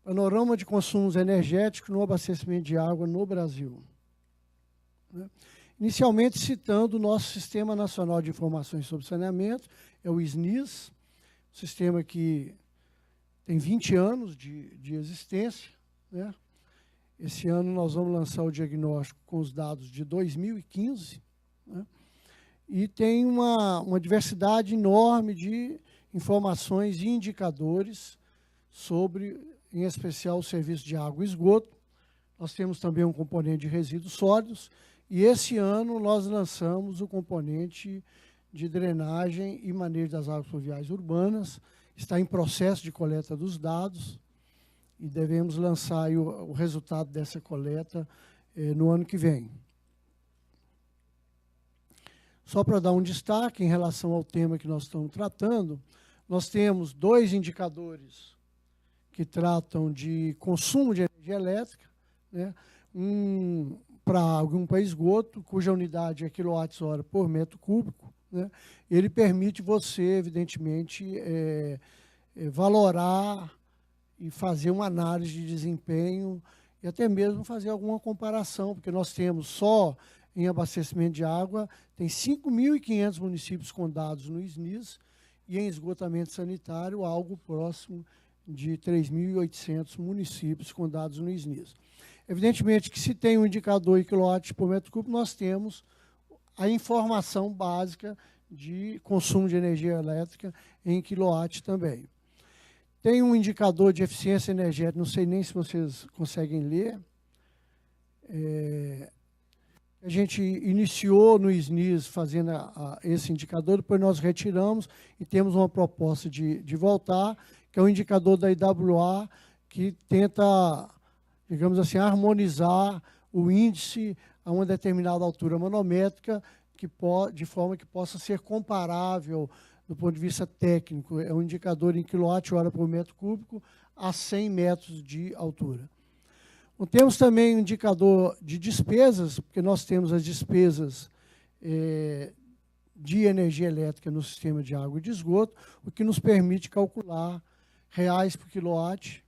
Panorama de consumos energéticos no abastecimento de água no Brasil. Inicialmente citando o nosso Sistema Nacional de Informações sobre Saneamento, é o SNIS, sistema que tem 20 anos de existência, né? Esse ano nós vamos lançar o diagnóstico com os dados de 2015, né? E tem uma diversidade enorme de informações e indicadores sobre, em especial, o serviço de água e esgoto. Nós temos também um componente de resíduos sólidos, e esse ano nós lançamos o componente de drenagem e manejo das águas pluviais urbanas. Está em processo de coleta dos dados e devemos lançar aí o resultado dessa coleta no ano que vem. Só para dar um destaque em relação ao tema que nós estamos tratando, nós temos 2 indicadores que tratam de consumo de energia elétrica, né? Um para água e um para esgoto, cuja unidade é kWh por metro cúbico, né? Ele permite você, evidentemente, valorar e fazer uma análise de desempenho e até mesmo fazer alguma comparação, porque nós temos só em abastecimento de água, tem 5.500 municípios com dados no SNIS e em esgotamento sanitário, algo próximo de 3.800 municípios com dados no SNIS. Evidentemente que se tem um indicador em quilowatts por metro cúbico, nós temos a informação básica de consumo de energia elétrica em quilowatts também. Tem um indicador de eficiência energética, não sei nem se vocês conseguem ler. A gente iniciou no SNIS fazendo esse indicador, depois nós retiramos e temos uma proposta de voltar, que é o indicador da IWA, que tenta, digamos assim, harmonizar o índice a uma determinada altura manométrica, de forma que possa ser comparável do ponto de vista técnico. É um indicador em quilowatt-hora por metro cúbico a 100 metros de altura. Temos também um indicador de despesas, porque nós temos as despesas de energia elétrica no sistema de água e de esgoto, o que nos permite calcular reais por quilowatt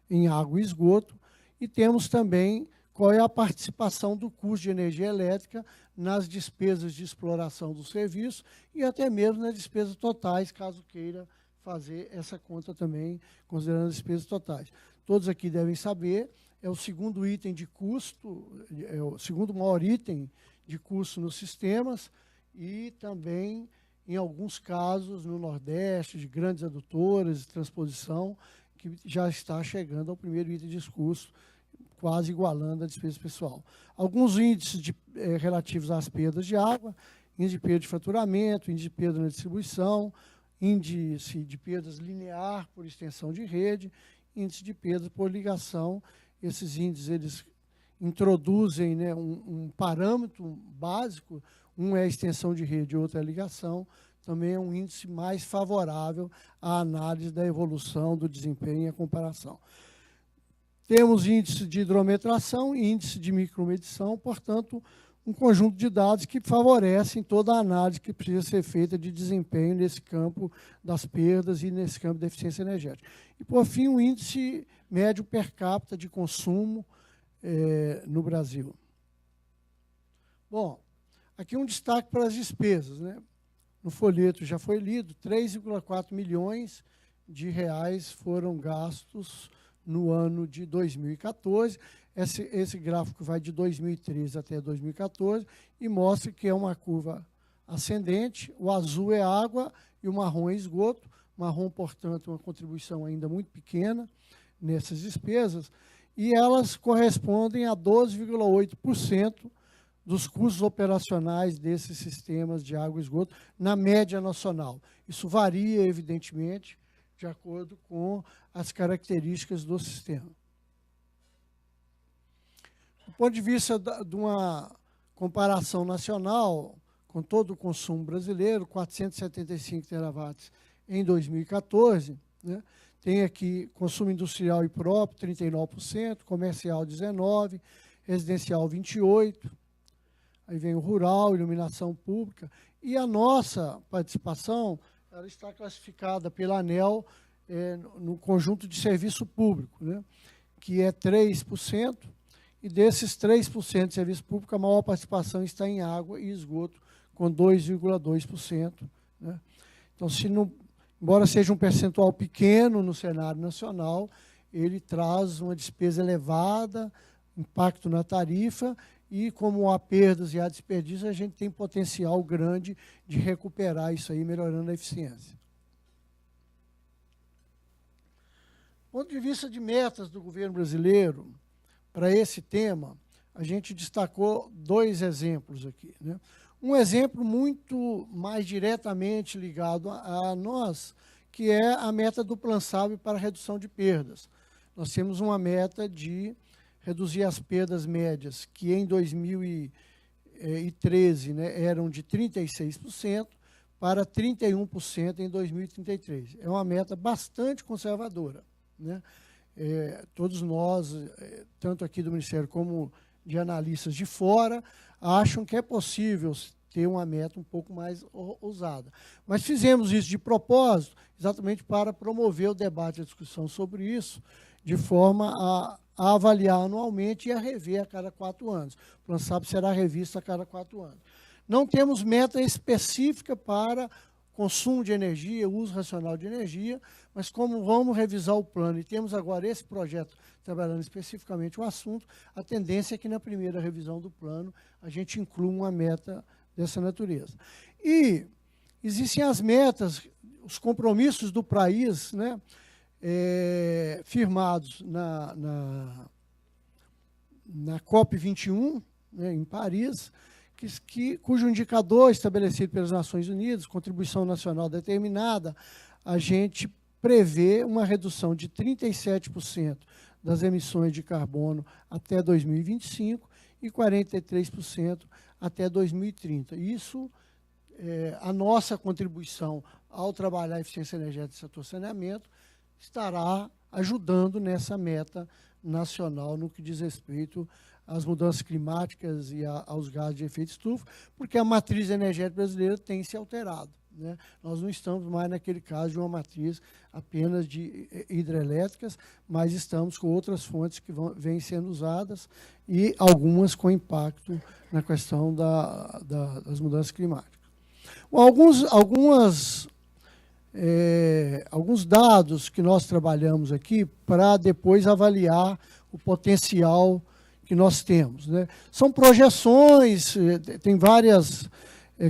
em água e esgoto. E temos também qual é a participação do custo de energia elétrica nas despesas de exploração do serviço e até mesmo nas despesas totais, caso queira fazer essa conta também, considerando as despesas totais. Todos aqui devem saber, é o segundo item de custo, é o segundo maior item de custo nos sistemas e também, em alguns casos, no Nordeste, de grandes adutoras de transposição, que já está chegando ao primeiro item de custo, quase igualando a despesa pessoal. Alguns índices relativos às perdas de água, índice de perda de faturamento, índice de perda na distribuição, índice de perdas linear por extensão de rede, índice de perda por ligação. Esses índices eles introduzem, né, um parâmetro básico, um é a extensão de rede, outro é a ligação, também é um índice mais favorável à análise da evolução do desempenho e a comparação. Temos índice de hidrometração e índice de micromedição, portanto, um conjunto de dados que favorecem toda a análise que precisa ser feita de desempenho nesse campo das perdas e nesse campo da eficiência energética. E, por fim, o índice médio per capita de consumo no Brasil. Bom, aqui um destaque para as despesas, né? No folheto já foi lido, 3,4 milhões de reais foram gastos no ano de 2014. Esse gráfico vai de 2013 até 2014 e mostra que é uma curva ascendente. O azul é água e o marrom é esgoto. Marrom, portanto, uma contribuição ainda muito pequena nessas despesas, e elas correspondem a 12,8% dos custos operacionais desses sistemas de água e esgoto na média nacional. Isso varia, evidentemente, de acordo com as características do sistema. Do ponto de vista de uma comparação nacional, com todo o consumo brasileiro, 475 terawatts em 2014, né? Tem aqui consumo industrial e próprio, 39%, comercial, 19%, residencial, 28%, aí vem o rural, iluminação pública, e a nossa participação ela está classificada pela ANEEL no conjunto de serviço público, né, que é 3%, e desses 3% de serviço público, a maior participação está em água e esgoto, com 2,2%. Né? Então, embora seja um percentual pequeno no cenário nacional, ele traz uma despesa elevada, impacto na tarifa, e como há perdas e há desperdício, a gente tem potencial grande de recuperar isso aí, melhorando a eficiência. Do ponto de vista de metas do governo brasileiro, para esse tema, a gente destacou 2 exemplos aqui, né? Um exemplo muito mais diretamente ligado a nós, que é a meta do Plano SAB para redução de perdas. Nós temos uma meta de reduzir as perdas médias, que em 2013, né, eram de 36%, para 31% em 2033. É uma meta bastante conservadora, né? Todos nós, tanto aqui do Ministério como de analistas de fora, acham que é possível ter uma meta um pouco mais ousada. Mas fizemos isso de propósito, exatamente para promover o debate e a discussão sobre isso, de forma a avaliar anualmente e a rever a cada 4 anos. O Plano SAB será revisto a cada 4 anos. Não temos meta específica para consumo de energia, uso racional de energia, mas como vamos revisar o plano e temos agora esse projeto trabalhando especificamente o assunto, a tendência é que na primeira revisão do plano a gente inclua uma meta dessa natureza. E existem as metas, os compromissos do país, né, firmados na COP21, né, em Paris, cujo indicador estabelecido pelas Nações Unidas, contribuição nacional determinada, a gente prevê uma redução de 37% das emissões de carbono até 2025 e 43% até 2030. Isso, a nossa contribuição ao trabalhar a eficiência energética do setor saneamento, estará ajudando nessa meta nacional no que diz respeito às mudanças climáticas e aos gases de efeito estufa, porque a matriz energética brasileira tem se alterado, né? Nós não estamos mais naquele caso de uma matriz apenas de hidrelétricas, mas estamos com outras fontes que vêm sendo usadas e algumas com impacto na questão das mudanças climáticas. Bom, alguns dados que nós trabalhamos aqui para depois avaliar o potencial que nós temos, né? São projeções, tem várias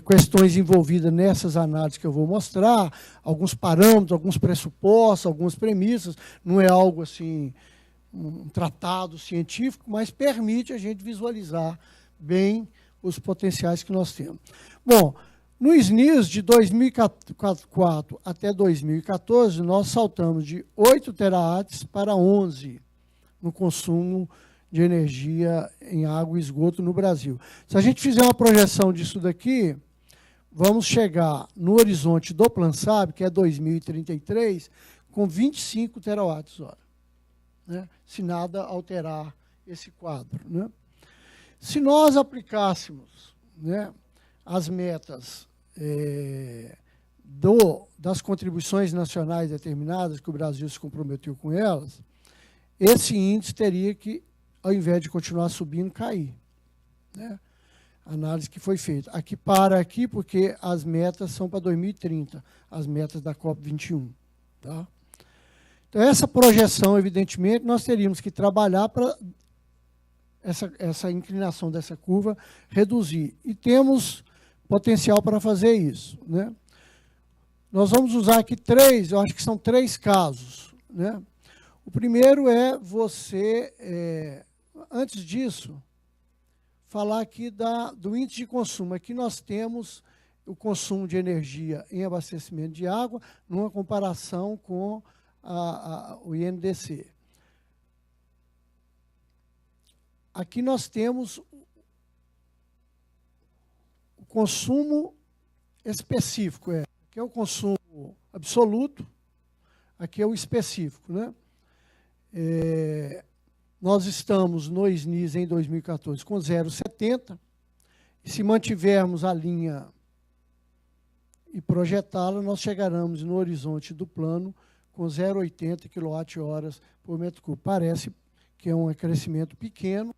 questões envolvidas nessas análises que eu vou mostrar, alguns parâmetros, alguns pressupostos, algumas premissas, não é algo assim, um tratado científico, mas permite a gente visualizar bem os potenciais que nós temos. Bom, no SNIS, de 2004 até 2014, nós saltamos de 8 terawatt para 11 no consumo de energia em água e esgoto no Brasil. Se a gente fizer uma projeção disso daqui, vamos chegar no horizonte do Plano SAB, que é 2033, com 25 terawatts-hora, né? Se nada alterar esse quadro, né? Se nós aplicássemos, né, as metas das contribuições nacionais determinadas, que o Brasil se comprometeu com elas, esse índice teria que, ao invés de continuar subindo, cair, né? Análise que foi feita. Aqui para aqui, porque as metas são para 2030, as metas da COP21. Tá? Então, essa projeção, evidentemente, nós teríamos que trabalhar para essa inclinação dessa curva reduzir. E temos potencial para fazer isso, né? Nós vamos usar aqui eu acho que são 3 casos, né? O primeiro é você, antes disso, falar aqui do índice de consumo. Aqui nós temos o consumo de energia em abastecimento de água, numa comparação com o INDC. Aqui nós temos o consumo específico, aqui é o consumo absoluto, aqui é o específico, né? Nós estamos no SNIS em 2014 com 0,70, e se mantivermos a linha e projetá-la, nós chegaremos no horizonte do plano com 0,80 kWh por metro cúbico. Parece que é um crescimento pequeno,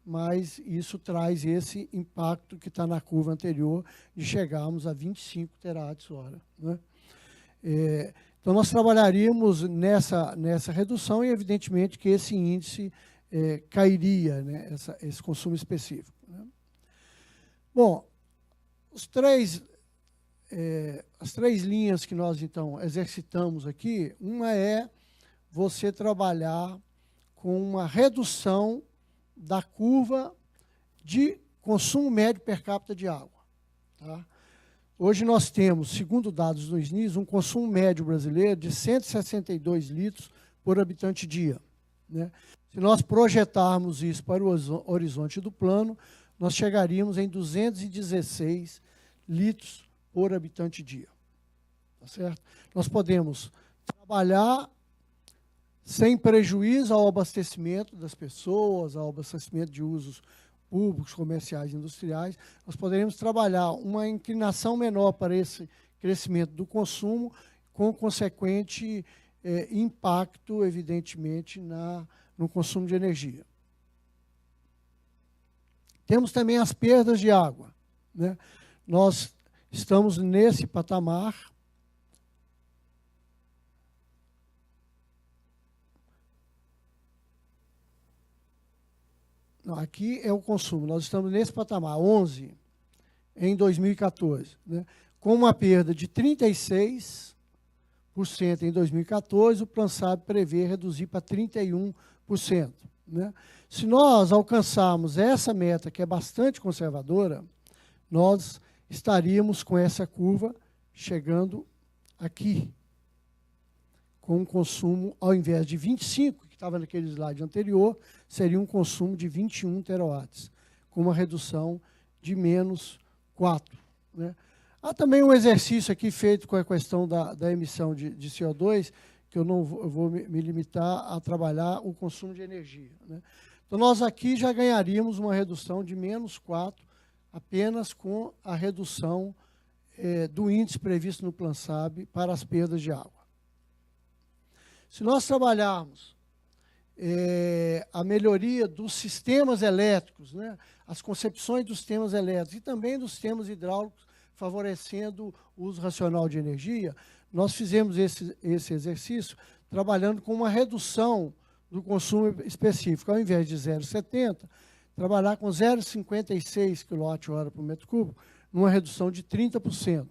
mas isso traz esse impacto que está na curva anterior de chegarmos a 25 terawatt-hora, né? Então, nós trabalharíamos nessa redução e, evidentemente, que esse índice cairia, né, esse consumo específico, né? Bom, as três linhas que nós, então, exercitamos aqui, uma é você trabalhar com uma redução da curva de consumo médio per capita de água, tá? Hoje nós temos, segundo dados do SNIS, um consumo médio brasileiro de 162 litros por habitante dia, né? Se nós projetarmos isso para o horizonte do plano, nós chegaríamos em 216 litros por habitante dia, tá certo? Nós podemos trabalhar sem prejuízo ao abastecimento das pessoas, ao abastecimento de usos públicos, comerciais e industriais. Nós poderíamos trabalhar uma inclinação menor para esse crescimento do consumo, com consequente impacto, evidentemente, no consumo de energia. Temos também as perdas de água, né? Nós estamos nesse patamar. Não, aqui é o consumo. Nós estamos nesse patamar, 11, em 2014, né? Com uma perda de 36% em 2014, o PlanSab prevê reduzir para 31%, né? Se nós alcançarmos essa meta, que é bastante conservadora, nós estaríamos com essa curva chegando aqui, com um consumo, ao invés de 25, que estava naquele slide anterior, seria um consumo de 21 terawatts, com uma redução de menos 4, né? Há também um exercício aqui feito com a questão da emissão de CO2, que eu vou me limitar a trabalhar o consumo de energia, né? Então, nós aqui já ganharíamos uma redução de menos 4, apenas com a redução do índice previsto no PlanSab para as perdas de água. Se nós trabalharmos a melhoria dos sistemas elétricos, né, as concepções dos sistemas elétricos e também dos sistemas hidráulicos, favorecendo o uso racional de energia, nós fizemos esse exercício trabalhando com uma redução do consumo específico. Ao invés de 0,70, trabalhar com 0,56 kWh por metro cúbico, numa redução de 30%.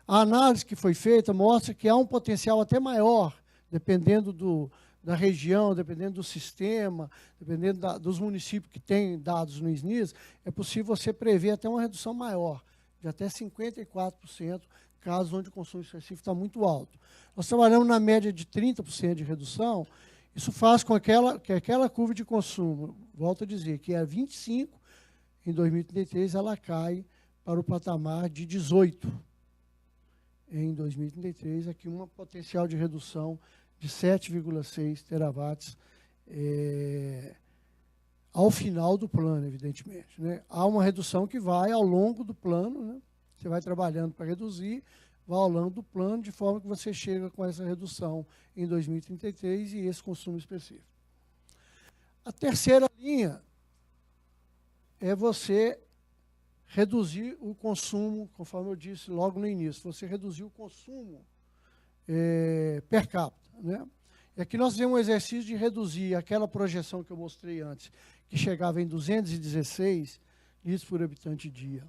A análise que foi feita mostra que há um potencial até maior, dependendo da região, dependendo do sistema, dependendo dos municípios que têm dados no SNIS, é possível você prever até uma redução maior, de até 54%, casos onde o consumo específico está muito alto. Nós trabalhamos na média de 30% de redução. Isso faz com que aquela curva de consumo, volto a dizer, que é 25, em 2033 ela cai para o patamar de 18. Em 2033, aqui um potencial de redução de 7,6 terawatts ao final do plano, evidentemente, né? Há uma redução que vai ao longo do plano, né? Você vai trabalhando para reduzir, vai ao longo do plano, de forma que você chega com essa redução em 2033 e esse consumo específico. A terceira linha é você reduzir o consumo, conforme eu disse logo no início, você reduzir o consumo per capita, né? E aqui nós fizemos um exercício de reduzir aquela projeção que eu mostrei antes, que chegava em 216 litros por habitante dia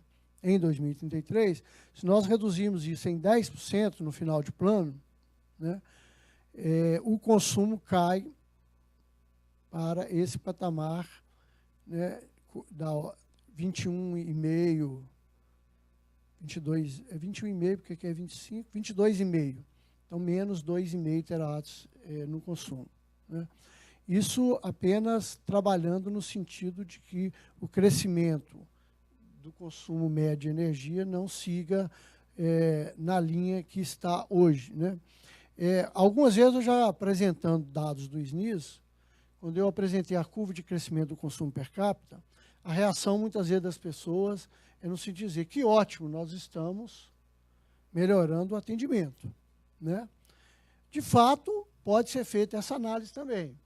em 2033. Se nós reduzirmos isso em 10% no final de plano, né, o consumo cai para esse patamar, né, da 21,5, 21,5, porque aqui é 25, 22,5. Então, menos 2,5 terawatts no consumo, né? Isso apenas trabalhando no sentido de que o crescimento do consumo médio de energia não siga na linha que está hoje, né? Algumas vezes eu já apresentando dados do SNIS, quando eu apresentei a curva de crescimento do consumo per capita, a reação muitas vezes das pessoas é no sentido de dizer que ótimo, nós estamos melhorando o atendimento, né? De fato, pode ser feita essa análise também.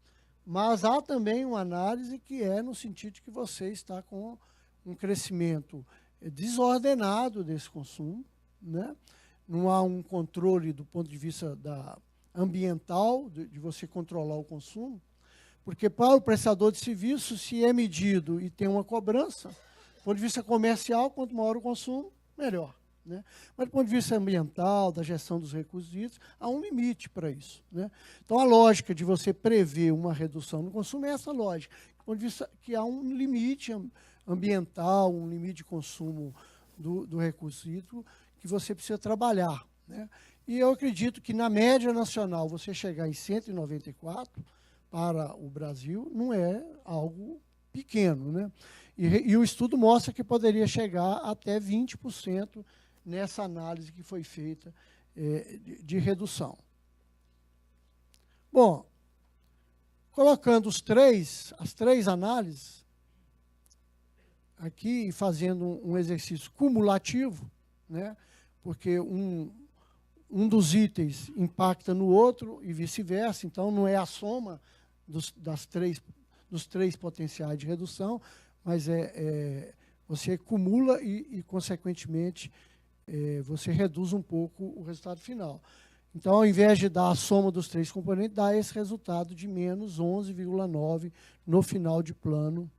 Mas há também uma análise que é no sentido de que você está com um crescimento desordenado desse consumo, né? Não há um controle do ponto de vista ambiental, de você controlar o consumo, porque para o prestador de serviço, se é medido e tem uma cobrança, do ponto de vista comercial, quanto maior o consumo, melhor, né? Mas do ponto de vista ambiental, da gestão dos recursos hídricos, há um limite para isso, né? Então, a lógica de você prever uma redução no consumo é essa lógica, do ponto de vista que há um limite ambiental, um limite de consumo do recurso hídrico que você precisa trabalhar, né? E eu acredito que, na média nacional, você chegar em 194 para o Brasil não é algo pequeno, né? E o estudo mostra que poderia chegar até 20% nessa análise que foi feita de redução. Bom, colocando as três análises aqui, fazendo um exercício cumulativo, né? Porque um dos itens impacta no outro e vice-versa, então não é a soma dos três potenciais de redução, mas você acumula e consequentemente, você reduz um pouco o resultado final. Então, ao invés de dar a soma dos três componentes, dá esse resultado de menos 11,9 no final de plano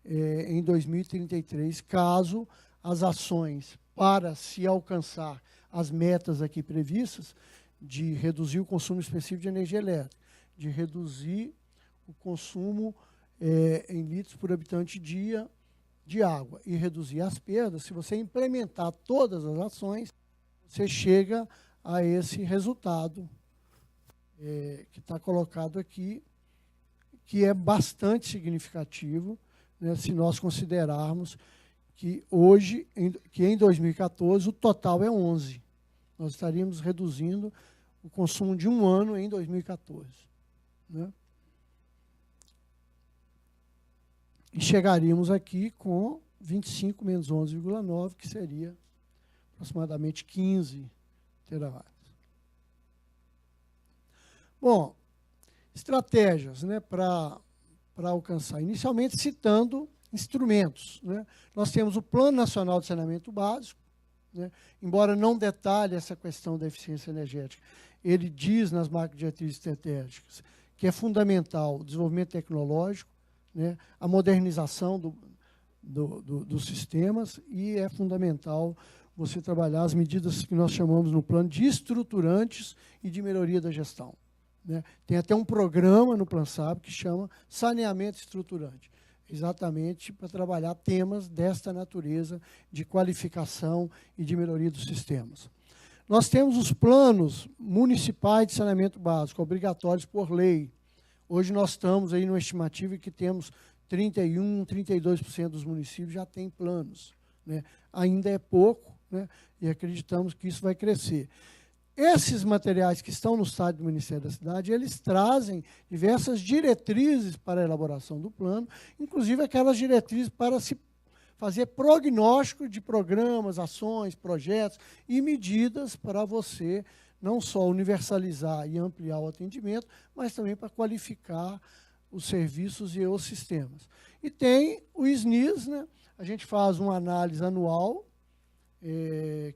em 2033, caso as ações para se alcançar as metas aqui previstas de reduzir o consumo específico de energia elétrica, de reduzir o consumo em litros por habitante dia de água e reduzir as perdas, se você implementar todas as ações, você chega a esse resultado que está colocado aqui, que é bastante significativo, né, se nós considerarmos que hoje, que em 2014, o total é 11. Nós estaríamos reduzindo o consumo de um ano em 2014. Né? E chegaríamos aqui com 25 menos 11,9, que seria aproximadamente 15 terawatts. Bom, estratégias, né, para alcançar. Inicialmente, citando instrumentos, né? Nós temos o Plano Nacional de Saneamento Básico, né? Embora não detalhe essa questão da eficiência energética, ele diz nas macrodiretrizes estratégicas que é fundamental o desenvolvimento tecnológico, né? A modernização dos sistemas, e é fundamental você trabalhar as medidas que nós chamamos no plano de estruturantes e de melhoria da gestão. Né? Tem até um programa no PlanSab que chama Saneamento Estruturante, exatamente para trabalhar temas desta natureza de qualificação e de melhoria dos sistemas. Nós temos os planos municipais de saneamento básico, obrigatórios por lei. Hoje nós estamos aí numa estimativa que temos 31%, 32% dos municípios já têm planos, né? Ainda é pouco, né? E acreditamos que isso vai crescer. Esses materiais que estão no site do Ministério da Cidade, eles trazem diversas diretrizes para a elaboração do plano, inclusive aquelas diretrizes para se fazer prognóstico de programas, ações, projetos e medidas para você não só universalizar e ampliar o atendimento, mas também para qualificar os serviços e os sistemas. E tem o SNIS, né? A gente faz uma análise anual,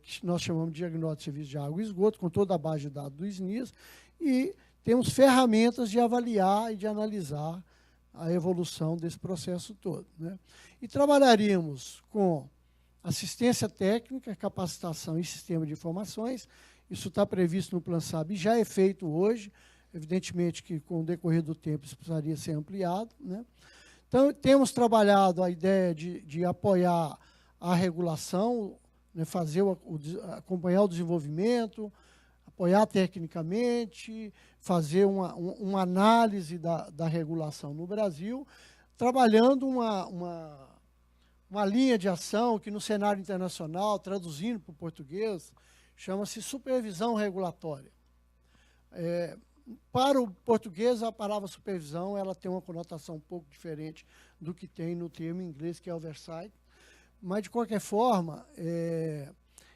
que nós chamamos de diagnóstico de serviço de água e esgoto, com toda a base de dados do SNIS, e temos ferramentas de avaliar e de analisar a evolução desse processo todo, né? E trabalharíamos com assistência técnica, capacitação e sistema de informações. Isso está previsto no PlanSab e já é feito hoje. Evidentemente que, com o decorrer do tempo, isso precisaria ser ampliado, né? Então, temos trabalhado a ideia de apoiar a regulação, né, acompanhar o desenvolvimento, apoiar tecnicamente, fazer uma análise da regulação no Brasil, trabalhando uma linha de ação que, no cenário internacional, traduzindo para o português, chama-se supervisão regulatória. Para o português, a palavra supervisão ela tem uma conotação um pouco diferente do que tem no termo em inglês, que é oversight. Mas, de qualquer forma,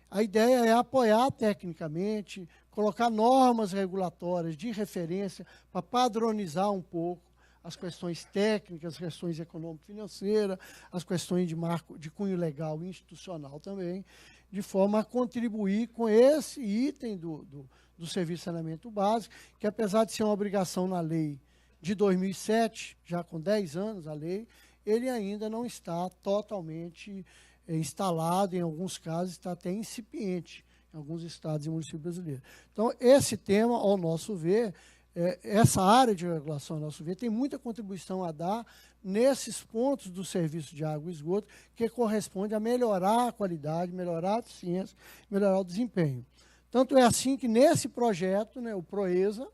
a ideia é apoiar tecnicamente, colocar normas regulatórias de referência para padronizar um pouco as questões técnicas, as questões econômico-financeiras, as questões de marco de cunho legal e institucional também, de forma a contribuir com esse item do Serviço de Saneamento Básico, que apesar de ser uma obrigação na lei de 2007, já com 10 anos a lei, ele ainda não está totalmente instalado, em alguns casos está até incipiente, em alguns estados e municípios brasileiros. Então, esse tema, ao nosso ver, essa área de regulação, ao nosso ver, tem muita contribuição a dar nesses pontos do serviço de água e esgoto, que corresponde a melhorar a qualidade, melhorar a eficiência, melhorar o desempenho. Tanto é assim que nesse projeto, né, o PROESA,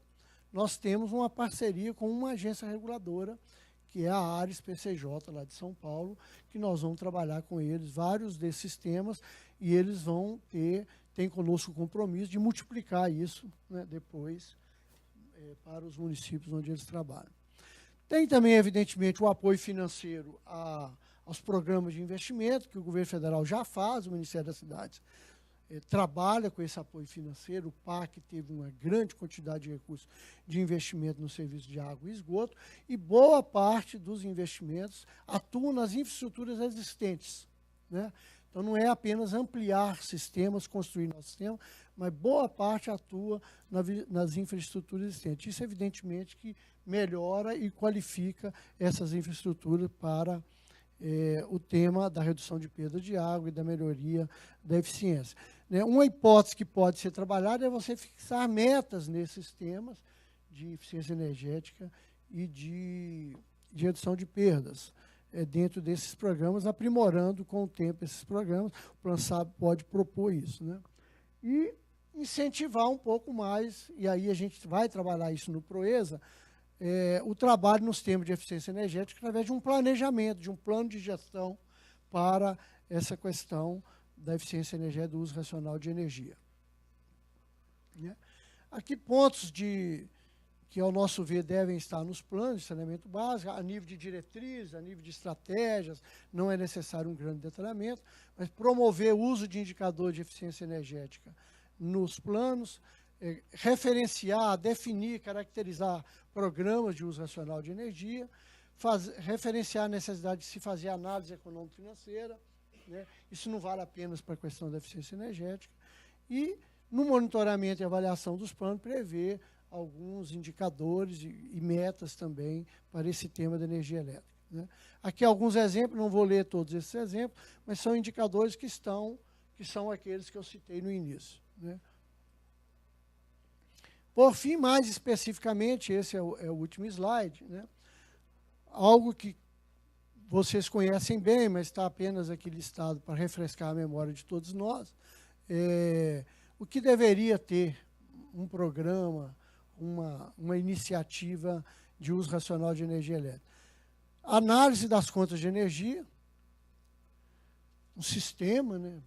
nós temos uma parceria com uma agência reguladora, que é a Ares PCJ, lá de São Paulo, que nós vamos trabalhar com eles vários desses temas, e eles vão tem conosco o compromisso de multiplicar isso, né, depois para os municípios onde eles trabalham. Tem também, evidentemente, o apoio financeiro aos programas de investimento, que o governo federal já faz, o Ministério das Cidades trabalha com esse apoio financeiro. O PAC teve uma grande quantidade de recursos de investimento no serviço de água e esgoto, e boa parte dos investimentos atuam nas infraestruturas existentes, né? Então, não é apenas ampliar sistemas, construir novos sistemas, mas boa parte atua nas infraestruturas existentes. Isso, evidentemente, que melhora e qualifica essas infraestruturas para o tema da redução de perda de água e da melhoria da eficiência. Uma hipótese que pode ser trabalhada é você fixar metas nesses temas de eficiência energética e de redução de perdas dentro desses programas, aprimorando com o tempo esses programas. O Plano SAB pode propor isso, né? E incentivar um pouco mais, e aí a gente vai trabalhar isso no PROESA, o trabalho nos temas de eficiência energética através de um planejamento, de um plano de gestão para essa questão da eficiência energética, do uso racional de energia. Aqui pontos que, ao nosso ver, devem estar nos planos de saneamento básico, a nível de diretrizes, a nível de estratégias, não é necessário um grande detalhamento, mas promover o uso de indicadores de eficiência energética nos planos, referenciar, definir, caracterizar programas de uso racional de energia, referenciar a necessidade de se fazer análise econômico-financeira, né? Isso não vale apenas para a questão da eficiência energética, e no monitoramento e avaliação dos planos, prever alguns indicadores e metas também para esse tema da energia elétrica, né? Aqui alguns exemplos, não vou ler todos esses exemplos, mas são indicadores que são aqueles que eu citei no início, né? Por fim, mais especificamente, esse é o último slide, né? Algo que vocês conhecem bem, mas está apenas aqui listado para refrescar a memória de todos nós, o que deveria ter um programa, uma iniciativa de uso racional de energia elétrica. Análise das contas de energia, um sistema, né,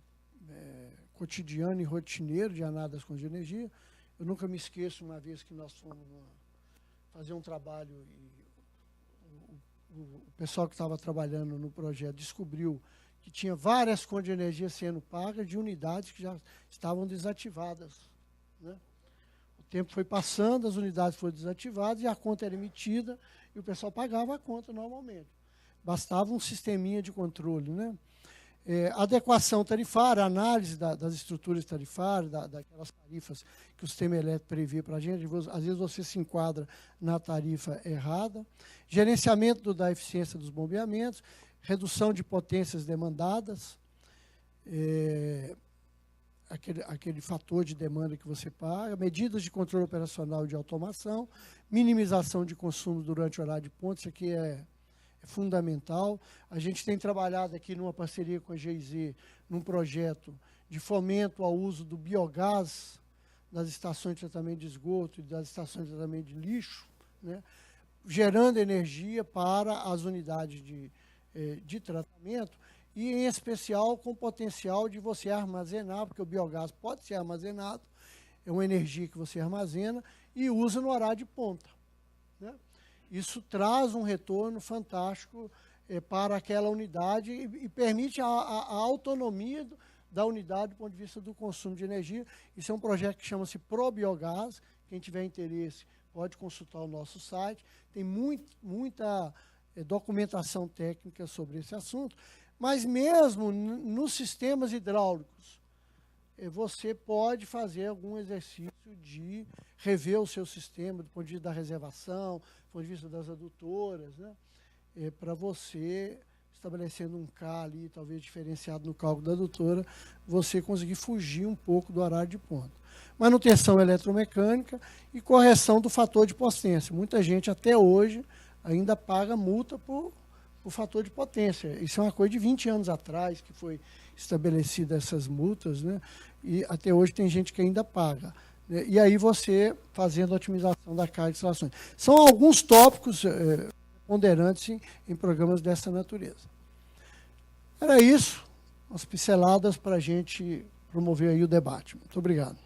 cotidiano e rotineiro de análise das contas de energia. Eu nunca me esqueço, uma vez que nós fomos fazer um trabalho e o pessoal que estava trabalhando no projeto descobriu que tinha várias contas de energia sendo pagas de unidades que já estavam desativadas, né? O tempo foi passando, as unidades foram desativadas e a conta era emitida e o pessoal pagava a conta normalmente. Bastava um sisteminha de controle, né? Adequação tarifária, análise das estruturas tarifárias, daquelas tarifas que o sistema elétrico prevê para a gente. Às vezes você se enquadra na tarifa errada. Gerenciamento da eficiência dos bombeamentos, redução de potências demandadas, aquele fator de demanda que você paga, medidas de controle operacional e de automação, minimização de consumo durante o horário de ponta. Isso aqui é fundamental. A gente tem trabalhado aqui numa parceria com a GIZ, num projeto de fomento ao uso do biogás das estações de tratamento de esgoto e das estações de tratamento de lixo, né, gerando energia para as unidades de tratamento, e em especial com potencial de você armazenar, porque o biogás pode ser armazenado, é uma energia que você armazena e usa no horário de ponta, né? Isso traz um retorno fantástico para aquela unidade e permite a autonomia da unidade do ponto de vista do consumo de energia. Isso é um projeto que chama-se ProBiogás. Quem tiver interesse pode consultar o nosso site. Tem muita documentação técnica sobre esse assunto. Mas mesmo nos sistemas hidráulicos, você pode fazer algum exercício de rever o seu sistema do ponto de vista da reservação, do ponto de vista das adutoras, né? Para você, estabelecendo um K ali, talvez diferenciado no cálculo da adutora, você conseguir fugir um pouco do horário de ponta. Manutenção eletromecânica e correção do fator de potência. Muita gente até hoje ainda paga multa por fator de potência. Isso é uma coisa de 20 anos atrás que foi estabelecida essas multas, né? E até hoje tem gente que ainda paga. Né? E aí você fazendo a otimização da carga de instalações. São alguns tópicos ponderantes em programas dessa natureza. Era isso, umas pinceladas para a gente promover aí o debate. Muito obrigado.